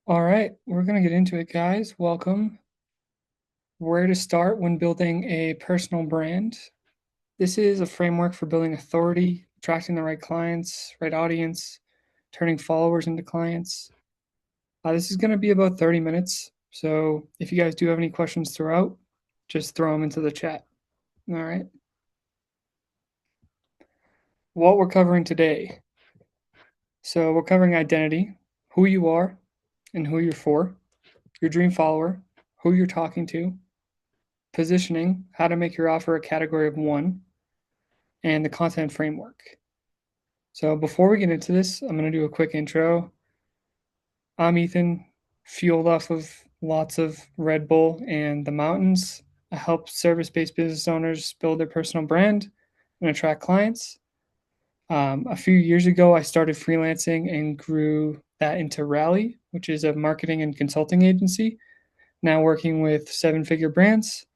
All right, we're going to get into it, guys. Welcome. Where to start when building a personal brand. This is a framework for building authority, attracting the right clients, right audience, turning followers into clients. This is going to be about 30 minutes. So if you guys do have any questions throughout, just throw them into the chat. All right. What we're covering today. So we're covering identity, who you are and who you're for, your dream follower, who you're talking to, positioning, how to make your offer a category of one, and the content framework. So before we get into this, I'm going to do a quick intro. I'm Ethan, fueled off of lots of Red Bull and the mountains. I help service based business owners build their personal brand and attract clients. A few years ago, I started freelancing and grew that into Rally, which is a marketing and consulting agency, now working with seven figure brands.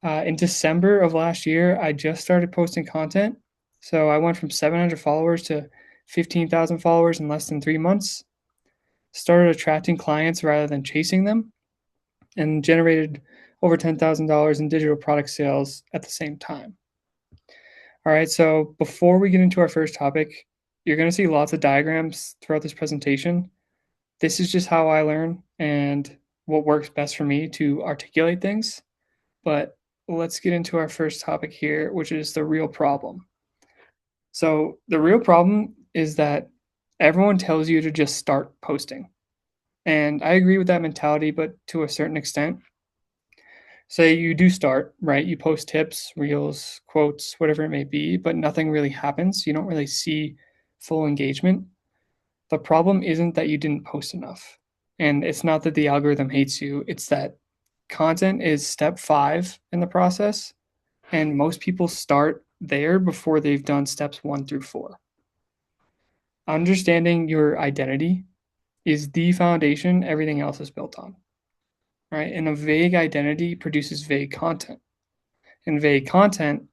In December of last year, I just started posting content. So I went from 700 followers to 15,000 followers in less than 3 months. Started attracting clients rather than chasing them, and generated over $10,000 in digital product sales at the same time. All right, so before we get into our first topic, you're going to see lots of diagrams throughout this presentation. This is just how I learn and what works best for me to articulate things. But let's get into our first topic here, which is the real problem. So, the real problem is that everyone tells you to just start posting. And I agree with that mentality, but to a certain extent. Say you do start, right? You post tips, reels, quotes, whatever it may be, but nothing really happens. You don't really see full engagement. The problem isn't that you didn't post enough. And it's not that the algorithm hates you, it's that content is step 5 in the process. And most people start there before they've done steps 1 through 4. Understanding your identity is the foundation everything else is built on, right? And a vague identity produces vague content. And vague content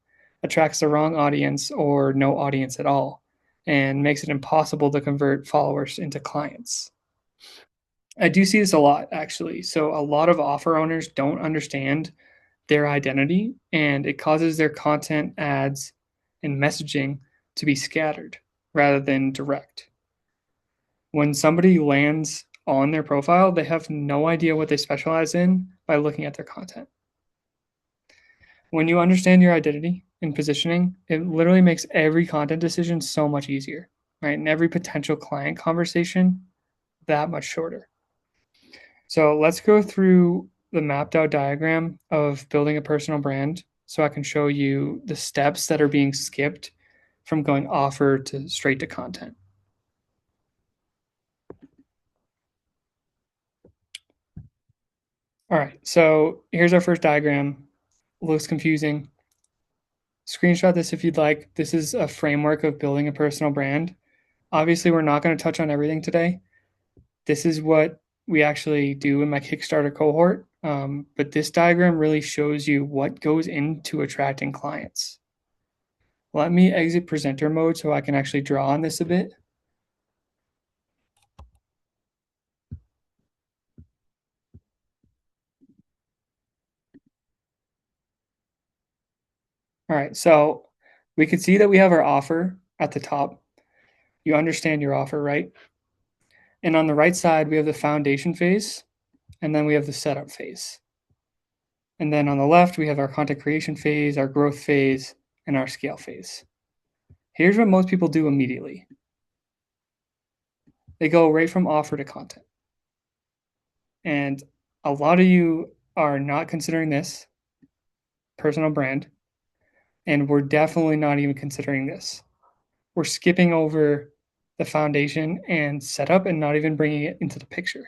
attracts the wrong audience or no audience at all and makes it impossible to convert followers into clients. I do see this a lot, actually. So, a lot of offer owners don't understand their identity, and it causes their content, ads, and messaging to be scattered rather than direct. When somebody lands on their profile, they have no idea what they specialize in by looking at their content. When you understand your identity and positioning, it literally makes every content decision so much easier, right? And every potential client conversation that much shorter. So let's go through the mapped out diagram of building a personal brand so I can show you the steps that are being skipped from going offer to straight to content. All right, so here's our first diagram. Looks confusing. Screenshot this if you'd like. This is a framework of building a personal brand. Obviously, we're not going to touch on everything today. This is what we actually do in my Kickstarter cohort. But this diagram really shows you what goes into attracting clients. Let me exit presenter mode so I can actually draw on this a bit. All right, so we can see that we have our offer at the top. You understand your offer, right? And on the right side, we have the foundation phase, and then we have the setup phase. And then on the left, we have our content creation phase, our growth phase, and our scale phase. Here's what most people do immediately. They go right from offer to content. And a lot of you are not considering this personal brand, and we're definitely not even considering this. We're skipping over the foundation and setup and not even bringing it into the picture.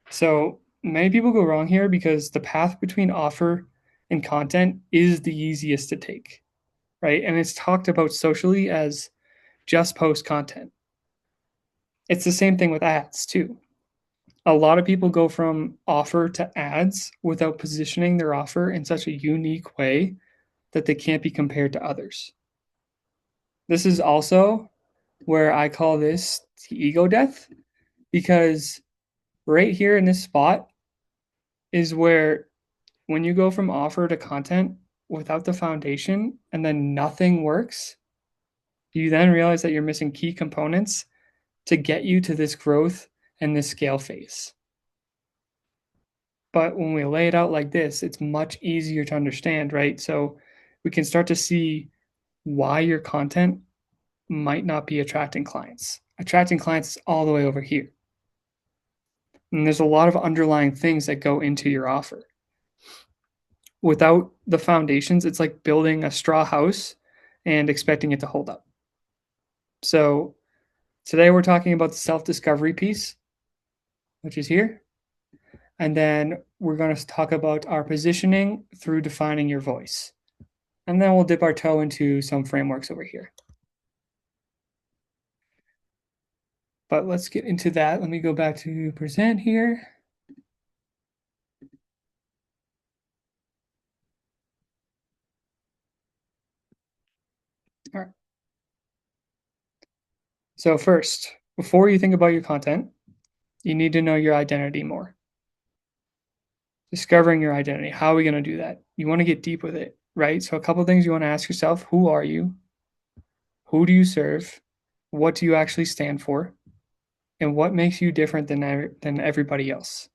So many people go wrong here because the path between offer and content is the easiest to take, right? And it's talked about socially as just post content. It's the same thing with ads too. A lot of people go from offer to ads without positioning their offer in such a unique way that they can't be compared to others. This is also where I call this the ego death. Because right here in this spot is where when you go from offer to content without the foundation and then nothing works, you then realize that you're missing key components to get you to this growth and this scale phase. But when we lay it out like this, it's much easier to understand, right? So we can start to see why your content might not be attracting clients. Attracting clients is all the way over here. And there's a lot of underlying things that go into your offer. Without the foundations, it's like building a straw house and expecting it to hold up. So today we're talking about the self-discovery piece, which is here. And then we're going to talk about our positioning through defining your voice. And then we'll dip our toe into some frameworks over here. But let's get into that. Let me go back to present here. All right. So first, before you think about your content, you need to know your identity more. Discovering your identity. How are we going to do that? You want to get deep with it, right? So a couple of things you want to ask yourself: who are you? Who do you serve? What do you actually stand for? And what makes you different than everybody else?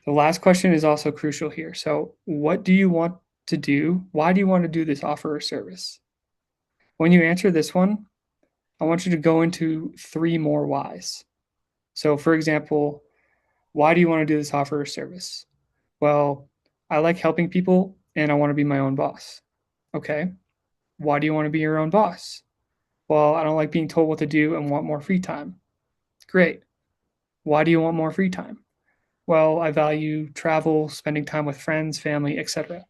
The last question is also crucial here. So, what do you want to do? Why do you want to do this offer or service? When you answer this one, I want you to go into 3 more whys. So, for example, why do you want to do this offer or service? Well, I like helping people and I want to be my own boss. Okay. Why do you want to be your own boss? Well, I don't like being told what to do and want more free time. Great. Why do you want more free time? Well, I value travel, spending time with friends, family, etc.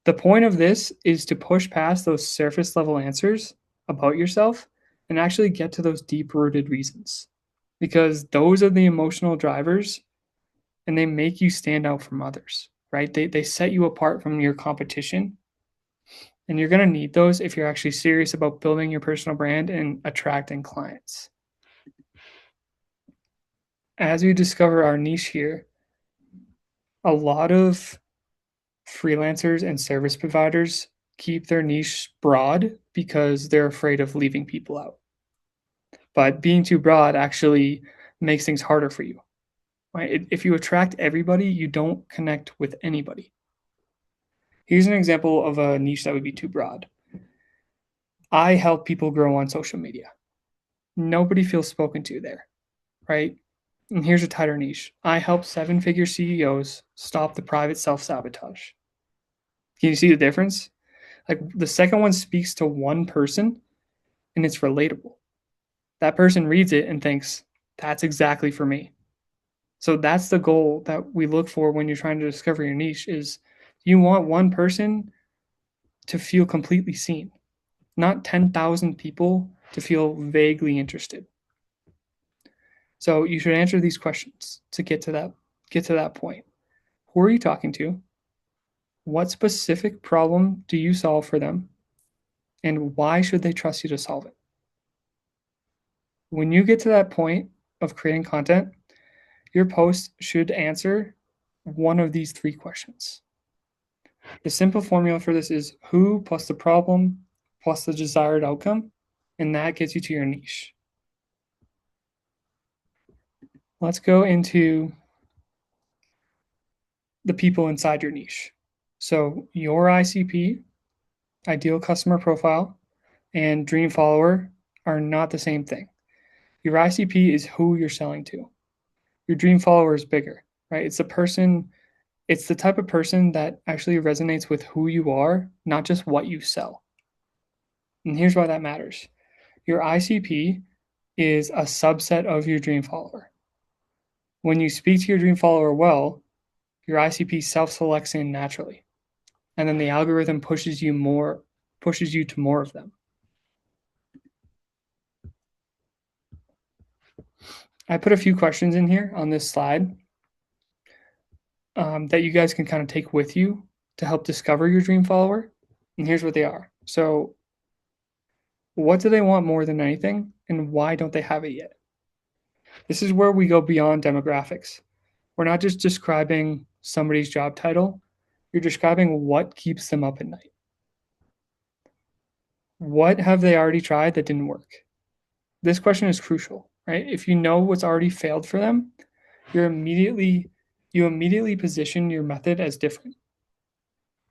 The point of this is to push past those surface level answers about yourself and actually get to those deep rooted reasons, because those are the emotional drivers and they make you stand out from others, right? They set you apart from your competition. And you're going to need those if you're actually serious about building your personal brand and attracting clients. As we discover our niche here, a lot of freelancers and service providers keep their niche broad because they're afraid of leaving people out. But being too broad actually makes things harder for you. Right? If you attract everybody, you don't connect with anybody. Here's an example of a niche that would be too broad. I help people grow on social media. Nobody feels spoken to there, right? And here's a tighter niche. I help 7-figure CEOs stop the private self-sabotage. Can you see the difference? Like the second one speaks to one person and it's relatable. That person reads it and thinks, that's exactly for me. So that's the goal that we look for when you're trying to discover your niche is you want one person to feel completely seen, not 10,000 people to feel vaguely interested. So you should answer these questions to get to that point. Who are you talking to? What specific problem do you solve for them? And why should they trust you to solve it? When you get to that point of creating content, your post should answer one of these 3 questions. The simple formula for this is who plus the problem plus the desired outcome, and that gets you to your niche. Let's go into the people inside your niche. So your ICP, ideal customer profile, and dream follower are not the same thing. Your ICP is who you're selling to. Your dream follower is bigger, right? It's the type of person that actually resonates with who you are, not just what you sell. And here's why that matters. Your ICP is a subset of your dream follower. When you speak to your dream follower well, your ICP self-selects in naturally. And then the algorithm pushes you to more of them. I put a few questions in here on this slide that you guys can kind of take with you to help discover your dream follower. And here's what they are. So, what do they want more than anything, and why don't they have it yet? This is where we go beyond demographics. We're not just describing somebody's job title, you're describing what keeps them up at night. What have they already tried that didn't work? This question is crucial, right? If you know what's already failed for them, you immediately position your method as different.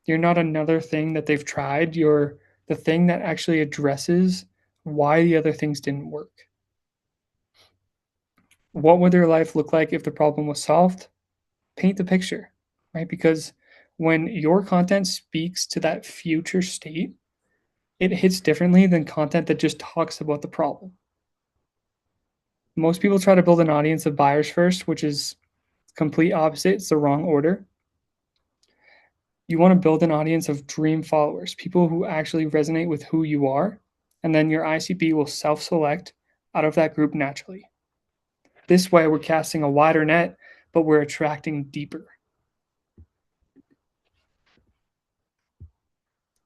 You're not another thing that they've tried, you're the thing that actually addresses why the other things didn't work. What would their life look like if the problem was solved? Paint the picture, right? Because when your content speaks to that future state, it hits differently than content that just talks about the problem. Most people try to build an audience of buyers first, which is complete opposite. It's the wrong order. You want to build an audience of dream followers, people who actually resonate with who you are, and then your ICP will self-select out of that group naturally. This way, we're casting a wider net, but we're attracting deeper.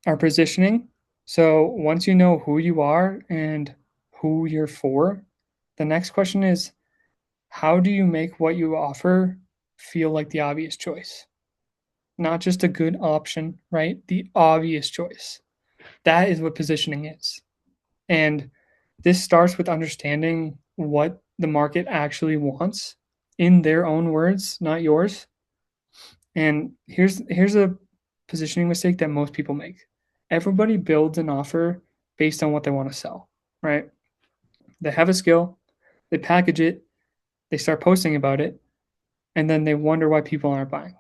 Our positioning. So once you know who you are and who you're for, the next question is, how do you make what you offer feel like the obvious choice? Not just a good option, right? The obvious choice. That is what positioning is. And this starts with understanding what the market actually wants in their own words, not yours. And here's a positioning mistake that most people make. Everybody builds an offer based on what they want to sell, right? They have a skill, they package it, they start posting about it, and then they wonder why people aren't buying.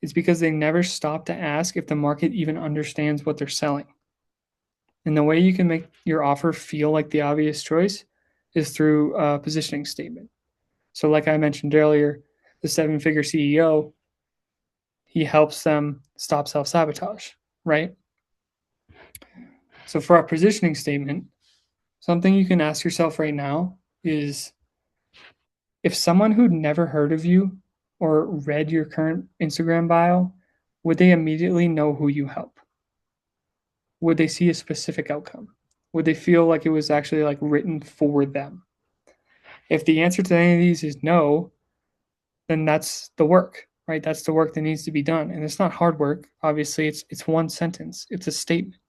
It's because they never stop to ask if the market even understands what they're selling. And the way you can make your offer feel like the obvious choice is through a positioning statement. So, like I mentioned earlier, the 7-figure CEO, he helps them stop self sabotage, right? So, for our positioning statement, something you can ask yourself right now is, if someone who'd never heard of you or read your current Instagram bio, would they immediately know who you help? Would they see a specific outcome? Would they feel like it was actually like written for them? If the answer to any of these is no, then that's the work, right? That's the work that needs to be done. And it's not hard work. Obviously, it's one sentence. It's a statement,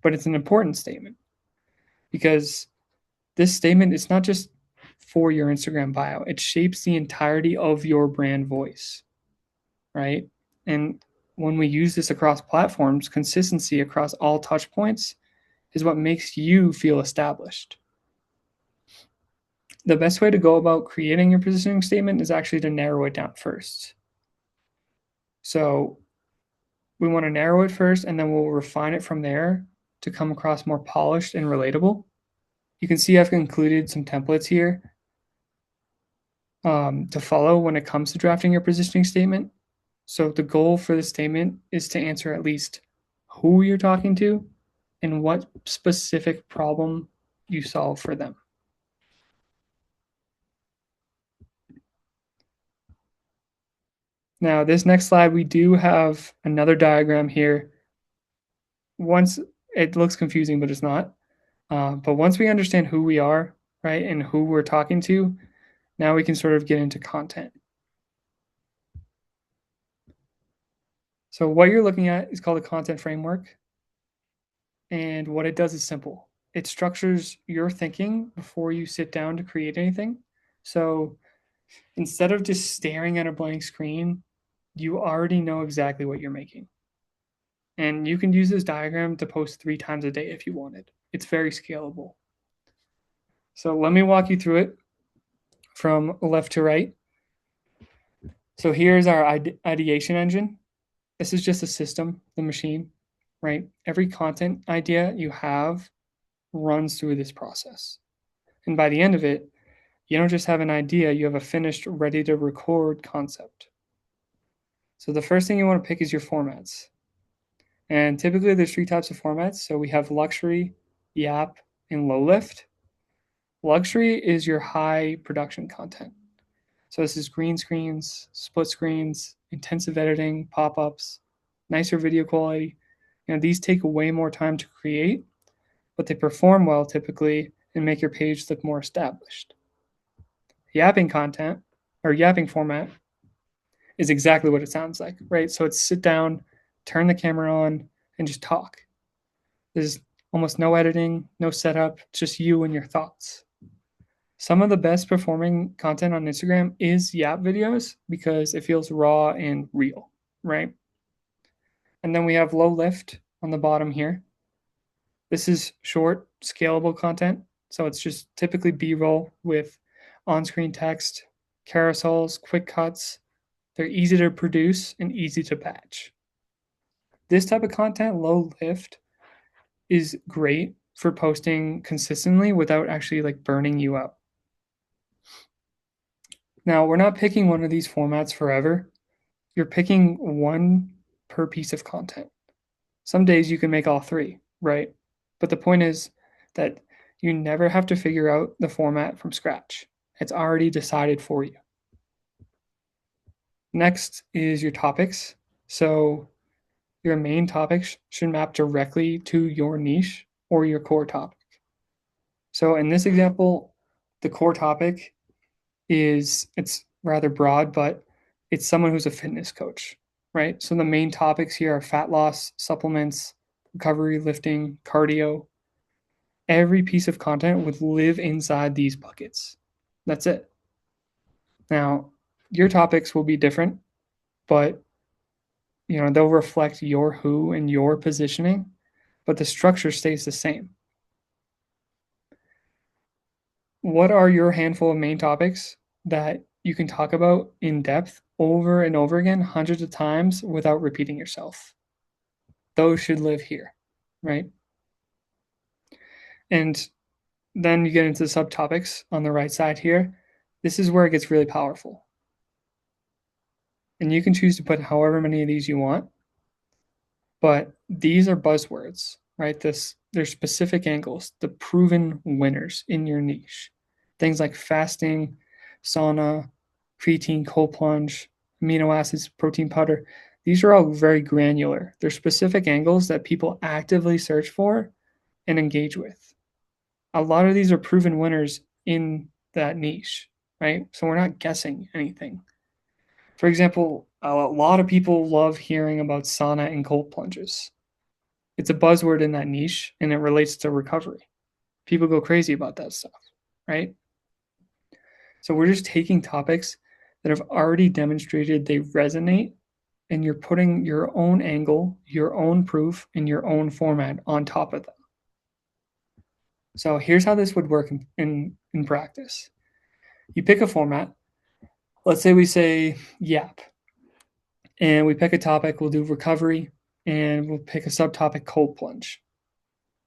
but it's an important statement because this statement is not just for your Instagram bio. It shapes the entirety of your brand voice, right? And when we use this across platforms, consistency across all touch points is what makes you feel established. The best way to go about creating your positioning statement is actually to narrow it down first. So we want to narrow it first, and then we'll refine it from there to come across more polished and relatable. You can see I've included some templates here to follow when it comes to drafting your positioning statement. So the goal for the statement is to answer at least who you're talking to and what specific problem you solve for them. Now, this next slide, we do have another diagram here. Once it looks confusing, but it's not. But once we understand who we are, right, and who we're talking to, now we can sort of get into content. So what you're looking at is called a content framework. And what it does is simple. It structures your thinking before you sit down to create anything. So instead of just staring at a blank screen, you already know exactly what you're making. And you can use this diagram to post 3 times a day if you wanted. It's very scalable. So let me walk you through it from left to right. So here's our ideation engine. This is just a system, the machine, right? Every content idea you have runs through this process. And by the end of it, you don't just have an idea, you have a finished, ready to record concept. So the first thing you want to pick is your formats. And typically there's 3 types of formats. So we have luxury, YAP, and low lift. Luxury is your high production content. So this is green screens, split screens, intensive editing, pop-ups, nicer video quality. These take way more time to create, but they perform well typically and make your page look more established. Yapping content or yapping format is exactly what it sounds like, right? So it's sit down, turn the camera on, and just talk. There's almost no editing, no setup, just you and your thoughts. Some of the best performing content on Instagram is Yap videos because it feels raw and real, right? And then we have low lift on the bottom here. This is short, scalable content. So it's just typically B roll with on screen text, carousels, quick cuts. They're easy to produce and easy to batch. This type of content, low lift, is great for posting consistently without actually like burning you out. Now, we're not picking one of these formats forever. You're picking one per piece of content. Some days you can make all three, right? But the point is that you never have to figure out the format from scratch. It's already decided for you. Next is your topics. So your main topics should map directly to your niche or your core topic. So in this example, the core topic it's rather broad, but it's someone who's a fitness coach, right? So the main topics here are fat loss, supplements, recovery, lifting, cardio. Every piece of content would live inside these buckets. That's it. Now, your topics will be different, but they'll reflect your who and your positioning, but the structure stays the same. What are your handful of main topics that you can talk about in depth over and over again, hundreds of times without repeating yourself? Those should live here, right? And then you get into the subtopics on the right side here. This is where it gets really powerful. And you can choose to put however many of these you want, but these are buzzwords, right? They're specific angles, the proven winners in your niche. Things like fasting, sauna, creatine, cold plunge, amino acids, protein powder. These are all very granular. They're specific angles that people actively search for and engage with. A lot of these are proven winners in that niche, right? So we're not guessing anything. For example, a lot of people love hearing about sauna and cold plunges. It's a buzzword in that niche and it relates to recovery. People go crazy about that stuff, right? So we're just taking topics that have already demonstrated they resonate and you're putting your own angle, your own proof, and your own format on top of them. So here's how this would work in practice. You pick a format. Let's say we say YAP, and we pick a topic. We'll do recovery, and we'll pick a subtopic cold plunge.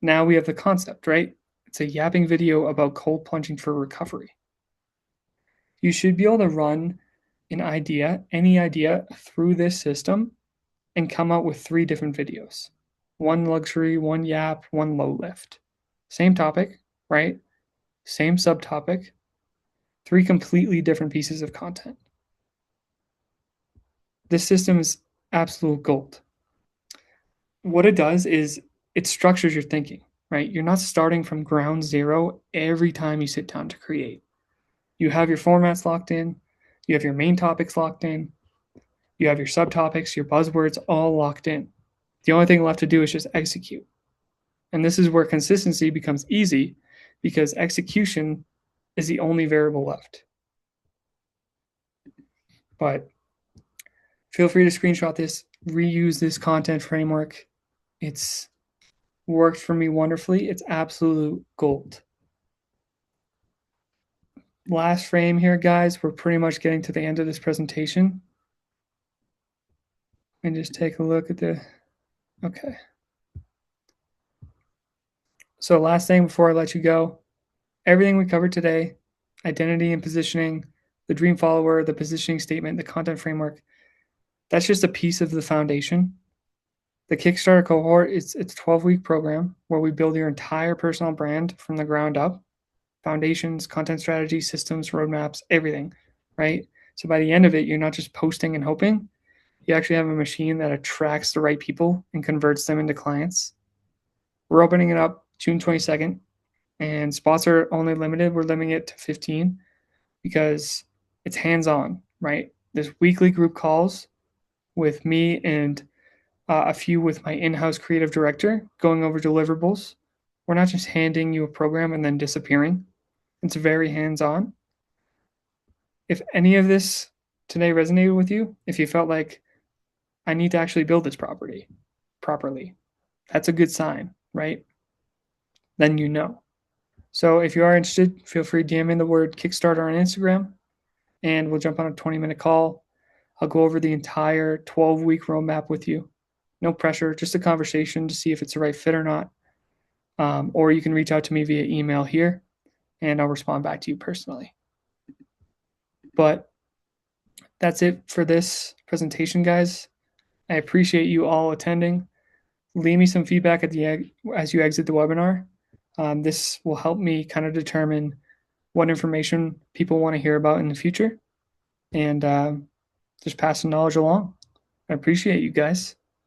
Now we have the concept, right? It's a yapping video about cold plunging for recovery. You should be able to run any idea through this system and come out with 3 different videos. One luxury, one yap, one low lift. Same topic, right? Same subtopic, 3 completely different pieces of content. This system is absolute gold. What it does is it structures your thinking, right? You're not starting from ground zero every time you sit down to create. You have your formats locked in, you have your main topics locked in, you have your subtopics, your buzzwords all locked in. The only thing left to do is just execute. And this is where consistency becomes easy because execution is the only variable left. But feel free to screenshot this, reuse this content framework. It's worked for me wonderfully. It's absolute gold. Last frame here, guys. We're pretty much getting to the end of this presentation. And just take a look at okay. So last thing before I let you go, everything we covered today, identity and positioning, the dream follower, the positioning statement, the content framework, that's just a piece of the foundation. The Kickstarter cohort, it's a 12-week program where we build your entire personal brand from the ground up. Foundations, content strategy, systems, roadmaps, everything, right? So by the end of it, you're not just posting and hoping. You actually have a machine that attracts the right people and converts them into clients. We're opening it up June 22nd, and spots are only limited. We're limiting it to 15. because it's hands-on, right? There's weekly group calls with me and a few with my in-house creative director going over deliverables. We're not just handing you a program and then disappearing. It's very hands-on. If any of this today resonated with you, if you felt like I need to actually build this properly, that's a good sign, right? Then you know. So if you are interested, feel free to DM in the word Kickstarter on Instagram and we'll jump on a 20-minute call. I'll go over the entire 12-week roadmap with you. No pressure, just a conversation to see if it's the right fit or not. Or you can reach out to me via email here and I'll respond back to you personally. But that's it for this presentation, guys. I appreciate you all attending. Leave me some feedback as you exit the webinar. This will help me kind of determine what information people want to hear about in the future and just pass the knowledge along. I appreciate you guys.